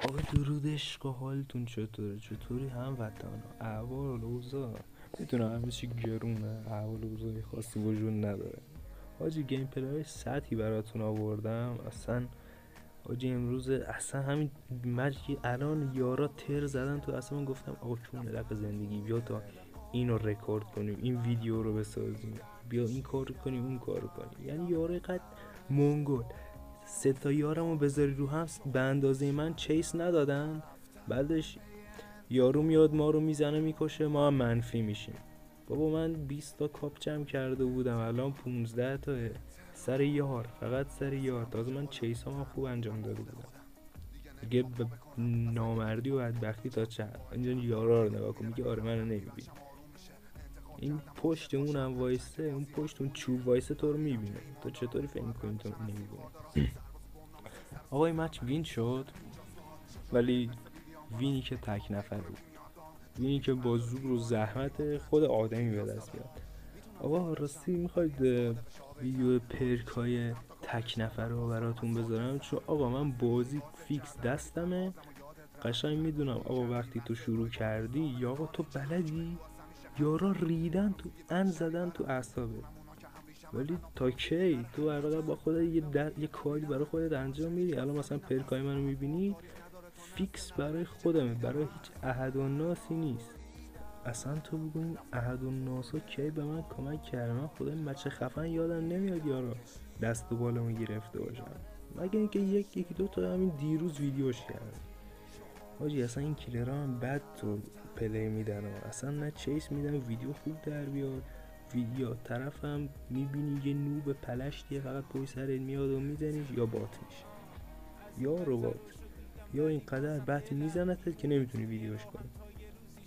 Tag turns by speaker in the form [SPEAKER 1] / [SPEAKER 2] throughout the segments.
[SPEAKER 1] آقا درود عشق و حالتون چطوره؟ چطوری هموطن؟ احوال اوضاع میتونم همه چی گرونه، احوال اوضاعی خاصی وجود نداره. حاجی گیم پلی سطحی براتون آوردم. اصلا حاجی امروز اصلا همین مجی الان یارا تر زدن تو، اصلا من گفتم آقا چون رق زندگی بیا تا اینو رکورد کنیم، این ویدیو رو بسازیم، بیا این کار رو کنیم اون کار رو کنیم. یعنی یارا قد منگل سه تا یارمو بذاری رو هم به اندازه من چیس ندادن. بعدش یارو میاد ما رو میزنه میکشه، ما هم منفی میشیم. بابا من 20 تا کاپ جمع کرده بودم، الان 15 تا سر یار، فقط سر یار. تازه من چیس ها من خوب انجام داده بودم دیگه. نامردی و بدبختی تا چند اینجا یارا رو نگاه کن، میگه آره منو نمیبینی. این پشت اونم وایسه، اون پشت اون چوب وایسه تو رو میبینه. تو چطوری فکر میکنی تو نمیبینی؟ آقا این مچ وین شد، ولی وینی که تک نفر بود، وینی که با زور و زحمت خود آدمی به دست بیاد. آقا راستی میخواید ویدیو پرکای تک نفر رو براتون بذارم؟ چون آقا من بازی فیکس دستمه، قشنگ میدونم آقا وقتی تو شروع کردی یا آقا تو بلدی یارا ریدن تو ان زدن تو اعصابت، ولی تا کی تو هر با خودت یه کاری برای خودت انجام میدی. الان مثلا پرکای منو میبینی فیکس برای خودمه، برای هیچ احد و ناسی نیست. اصلا تو بگو این احد و ناسا کی به من کمک کرده؟ من خدا این بچه خفن یادم نمیاد یارا دست و بالمو گرفته باشم، مگه اینکه یکی دو تا همین دیروز ویدیوش کردم. حاجی اصلا این کلرها هم بد تو پلی میدن ها. اصلا نه چیس میدن ویدیو خوب در بیاد، ویدیو طرف هم میبینی یه نوب پلشتیه فقط پای سرت میاد و میزنیش، یا بات میشه یا ربات، یا اینقدر بط میزنتت که نمیتونی ویدیوش کنی.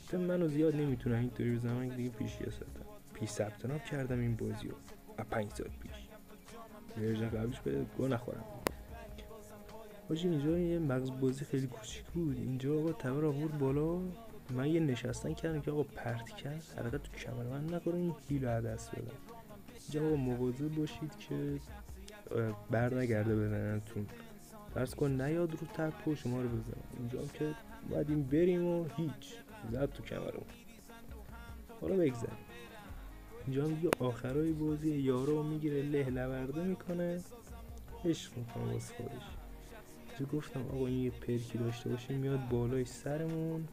[SPEAKER 1] مثلا منو زیاد نمیتونم اینطوری بزنم، من دیگه پیش ثبت نام کردم این بازی رو از 5 سال پیش، ورژن قبلش به گو نخورم. حاجی اینجا یه مغز بازی خیلی کوچیک بود، اینجا آقا تبر آورد بالا، من یه نشستن کردم که آقا پرت کرد حرکت تو کمر من نکنه این هیل رو دست بدم. اینجا آقا مواظب باشید که بر نگرده بزننتون، فرض کن نیاد رو تپ و شما رو بزنم. اینجا هم که باید بریم و هیچ زد تو کمرمون. حالا بگذاریم، اینجا هم دیگه آخرای بازی یارو میگیره له لورده میکنه، عشق میکنه واسه خودش. جو گفتم آقا این یه پرکی داشته باشیم میاد بالای سرمون،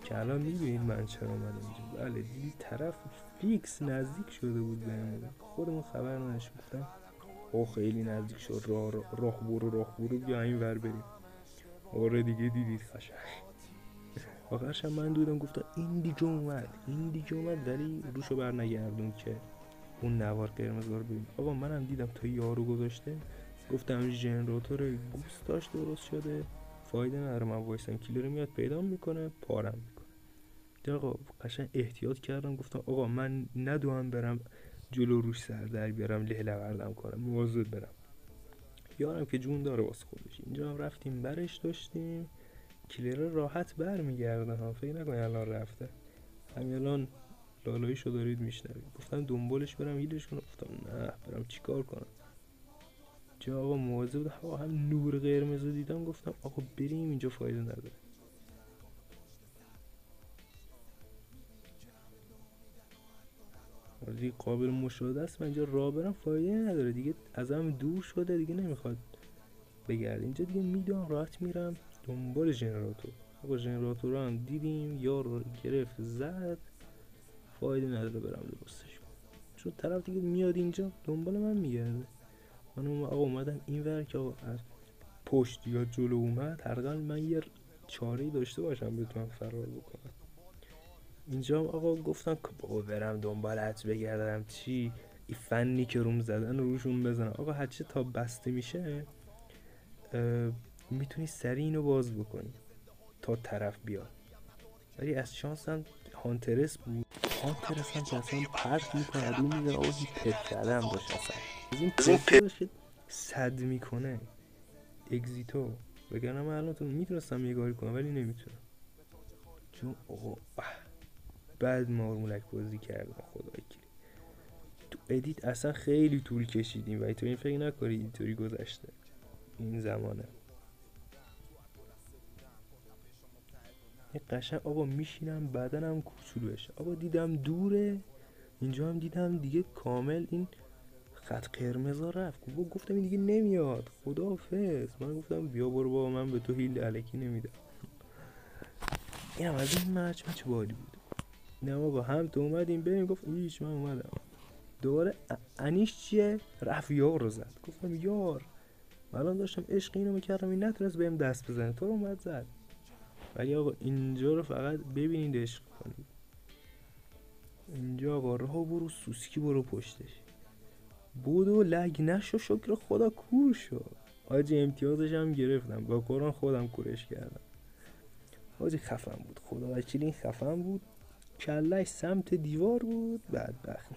[SPEAKER 1] که الان میبینید من چرا اومدم اینجا. بله دیدی طرف فیکس نزدیک شده بود بهمون، خودمون خبر نداشتیم. گفتم او خیلی نزدیک شد، راه برو بیا این ور بریم. آره دیگه دیدید خشن. آخرش هم من دویدم گفتم این دیگه اومد ولی روشو بر نگردون که اون نوار قرمز رو ببین. آقا منم دیدم تا یارو گذاشته، گفتم ژنراتور گوستاش درست شده، فایده نداره من وایسم، کیلر میاد پیدا میکنه پارم میکنه. آقا قشنگ احتیاط کردم، گفتم آقا من ندوام برم جلو روش سر در بیارم له لوردم کنم، مواظب برم. یارم که جون داره واسه خودش. اینجا هم رفتیم برش داشتیم، کلیر راحت بر میگرده ها، فکر نکنی الان رفته، همین الان لالاییشو دارید میشنوید. گفتم دنبالش برم هیلش کنم، گفتم نه برم چیکار کنم. جا آقا مواظب بود، آقا هم نور قرمز دیدم گفتم آقا بریم اینجا فایده نداره. ولی قابل مشاهده است، من اینجا راه برم فایده نداره دیگه، ازم دور شده دیگه نمیخواد بگرد. اینجا دیگه میدونم راحت میرم دنبال ژنراتور. آقا ژنراتور رو هم دیدیم، یار رو گرفت زد، فایده نداره برم درستش، چون طرف دیگه میاد اینجا دنبال من میگرده. من آقا اومدم این ور که آقا از پشت یا جلو اومد حداقل من یه چاره‌ای داشته باشم بتونم فرار بکنم. اینجا هم آقا گفتم که بابا برم دنبالت بگردم چی، این فنی که روم زدن روشون بزنم. آقا هرچه تا بسته میشه میتونی سریع اینو باز بکنی تا طرف بیاد. ولی از شانس هم هانترس بود، هانترس هم که اصلا پرت میکنه رو میزن. آقا هی پرت کرده هم داشت، اصلا از این پرت داشت که صد میکنه اگزیتو، وگرنه من الان میتونستم یه کاری کنم ولی نمیتونم، چون آقا بعد مارمولک بازی کردم خدای کلی. تو ادیت اصلا خیلی طول کشیدیم و تو این فکر نکنی اینطوری گذشته این زمانه. یه قشنگ آقا میشینم بدنم کوچولو بشه. آقا دیدم دوره، اینجا هم دیدم دیگه کامل این خط قرمزا رفت. گفتم این دیگه نمیاد، خداحافظ. من گفتم بیا برو بابا، من به تو هیل الکی نمیدم. اینم از این مچ بالی بود. نه آقا هم تو اومدیم بریم، گفت ایش من اومدم. دوباره انیش چیه؟ رفت یار رو زد. گفتم یار، الان داشتم عشق اینو میکردم، این نتونست بهم دست بزنه، تو رو اومد زد. ولی آقا اینجا رو فقط ببینید عشق کنید. اینجا آقا راه برو سوسکی برو پشتش، بودو لگ نشو، شکر خدا کور شو. آجی امتیازش هم گرفتم، با قرآن خودم کورش کردم. آجی خفن بود، خدا وکیلی خفن بود. کلش سمت دیوار بود بدبخت.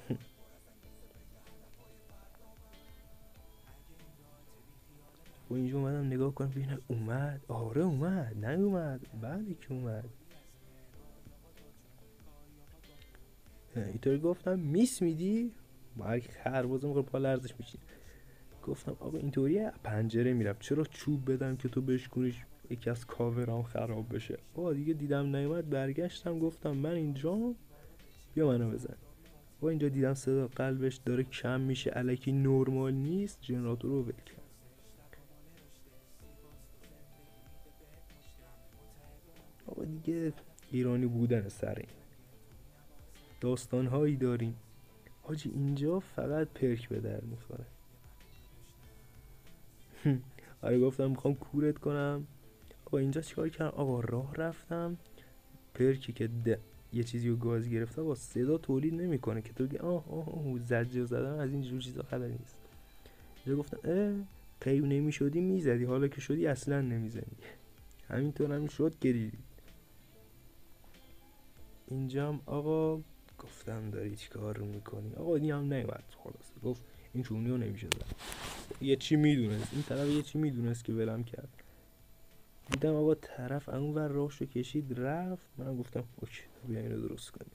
[SPEAKER 1] و اینجا اومدم نگاه کنم ببینم اومد. آره اومد، نیومد بله که اومد. اینطوری گفتم میس میدی؟ مرگ خربازه میخواد پا لرزش میشین. گفتم آقا اینطوریه پنجره میرم، چرا چوب بدم که تو بشکنیش یکی از کاورام خراب بشه. آقا دیگه دیدم نیومد، برگشتم گفتم من اینجا، بیا منو بزن. آقا اینجا دیدم صدا قلبش داره کم میشه، الکی نرمال نیست، جنراتور رو ول کرد. آقا دیگه ایرانی بودن سر این داستانهایی داریم. حاجی اینجا فقط پرک به در میخوره. آره گفتم میخوام کورت کنم. آقا اینجا چیکار کردم؟ آقا راه رفتم، پرکی که یه چیزی رو گاز گرفته با صدا تولید نمیکنه که تو بگی زجر زدن از این جور چیزا خبری نیست. اینجا گفتم قیب نمیشدی میزدی، حالا که شدی اصلا نمیزنی. همینطور هم شد گریدی. اینجا هم آقا گفتم داری چیکار رو میکنی؟ آقا این هم نیومد، خلاصه گفت این چونی رو نمیشه زد. یه چی میدونست این طرف، یه چی میدونست که ولم کرد. دیدم آقا طرف اون ور راهشو کشید رفت. من گفتم اوکی بیا اینو درست کنیم.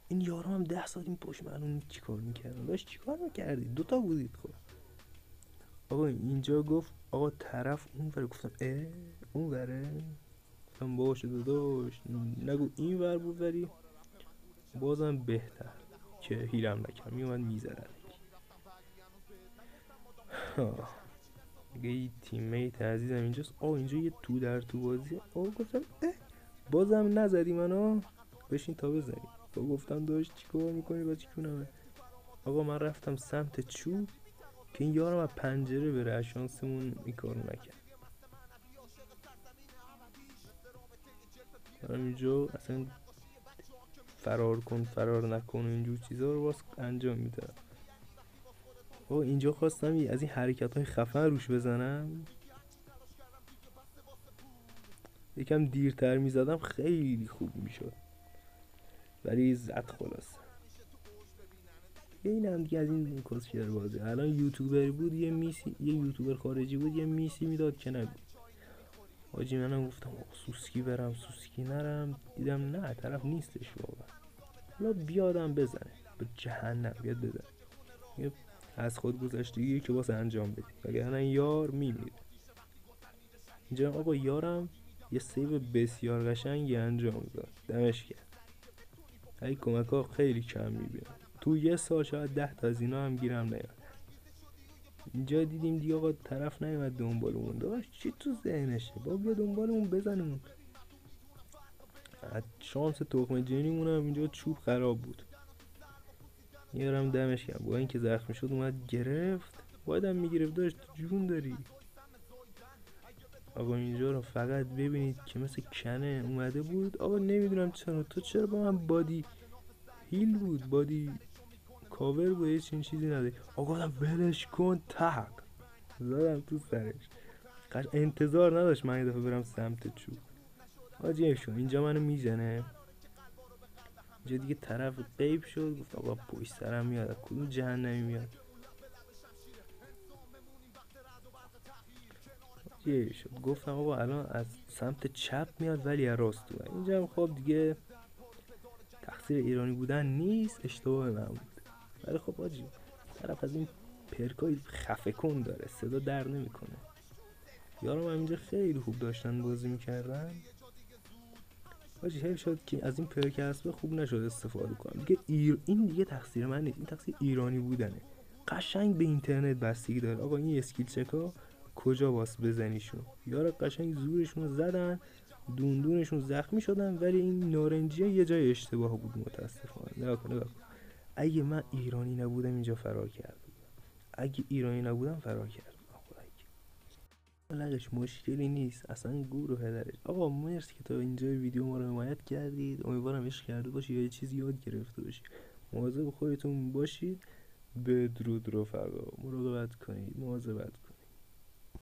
[SPEAKER 1] این یارو هم 10 ساعت این پشت معلوم چیکار میکردن. داشت چیکار میکردی؟ دوتا بودید. خب آقا اینجا گفت آقا طرف اون ور. گفتم اون وره؟ گفتم باشه داداش نگو این ور بود، ولی بازم بهتر که هیلم نکرد، میومد میزدن. دیگه یه تیم میت عزیزم اینجاست. اینجا یه تو در تو بازیه. گفتم بازم نزدی منو، بشین تا بزنی. گفتم داشت چیکار میکنی بچه کونمه. آقا من رفتم سمت چوب که این یارم از پنجره بره، شانسمون این کارو نکرد. اینجا اصلا فرار کن فرار نکن اینجور چیزا رو باز انجام میدم. اینجا خواستم از این حرکت های خفن روش بزنم، یکم دیرتر میزدم خیلی خوب میشد، ولی زد خلاص. این هم دیگه از این کسچر بازه. الان یوتیوبر بود یه یوتیوبر خارجی بود یه میسی میداد که نگو. حاجی منم گفتم سوسکی برم سوسکی نرم، دیدم نه طرف نیستش واقعا. حالا بیادم بزنه به جهنم، بیاد بزنه. از خود گذشتگی که واسه انجام بدی، وگرنه یار میمید. اینجا آقا یارم یه سیو بسیار قشنگی انجام داد، دمش گرم. ای کمک ها خیلی کم میبینم، تو یه سال شاید 10 تا از اینا هم گیرم نیاد. اینجا دیدیم دیگه آقا طرف نیومد دنبالمون. داشت چی تو ذهنشه؟ با بیا دنبالمون بزنمون. شانس تخم جنیمونم اینجا چوب خراب بود. یارم دمش گرم با اینکه زخمی شد اومد گرفت. بایدم میگرفت. داشت جون داری. آقا اینجا رو فقط ببینید که مثل کنه اومده بود. آقا نمیدونم چرا با من بادی هیل بود، بادی کاور بود، هیچ چیزی نداری. آقا گفتم ولش کن، تق زدم تو سرش. انتظار نداشت من یه دفعه برم سمت چوب. آجی شو اینجا منو میزنه. اینجا دیگه طرف غیب شد. گفت آقا پشت سرم میاد، کدوم جهنمی میاد. آجی شد گفتم آقا الان از سمت چپ میاد ولی از راست تو. اینجا هم خب دیگه تقصیر ایرانی بودن نیست، اشتباه من بود. ولی خب آجی طرف از این پرکای خفه کن داره، صدا در نمیکنه. یارم هم اینجا خیلی خوب داشتن بازی میکردن. حاجی حیف شد که از این پرکسب خوب نشد استفاده کنم دیگه. این دیگه تقصیر من نیست، این تقصیر ایرانی بودنه. قشنگ به اینترنت بستگی داره. آقا این اسکیل چکا کجا واس بزنیشون؟ یارو قشنگ زورشون رو زدن، دونشون زخمی شدن، ولی این نارنجیه یه جای اشتباه بود متاسفانه. نگاه کن. اگه من ایرانی نبودم اینجا فرار کرد، اگه ایرانی نبودم فرار کرد. لقش مشکلی نیست اصلا، گور و هدرش. آقا مرسی که تا اینجا ویدیو ما رو حمایت کردید، امیدوارم عشق کرده باشی یا یه چیزی یاد گرفته باشی. مواظب خودتون باشید. بدرود رفقا، مراقبت کنید، مواظبت کنید.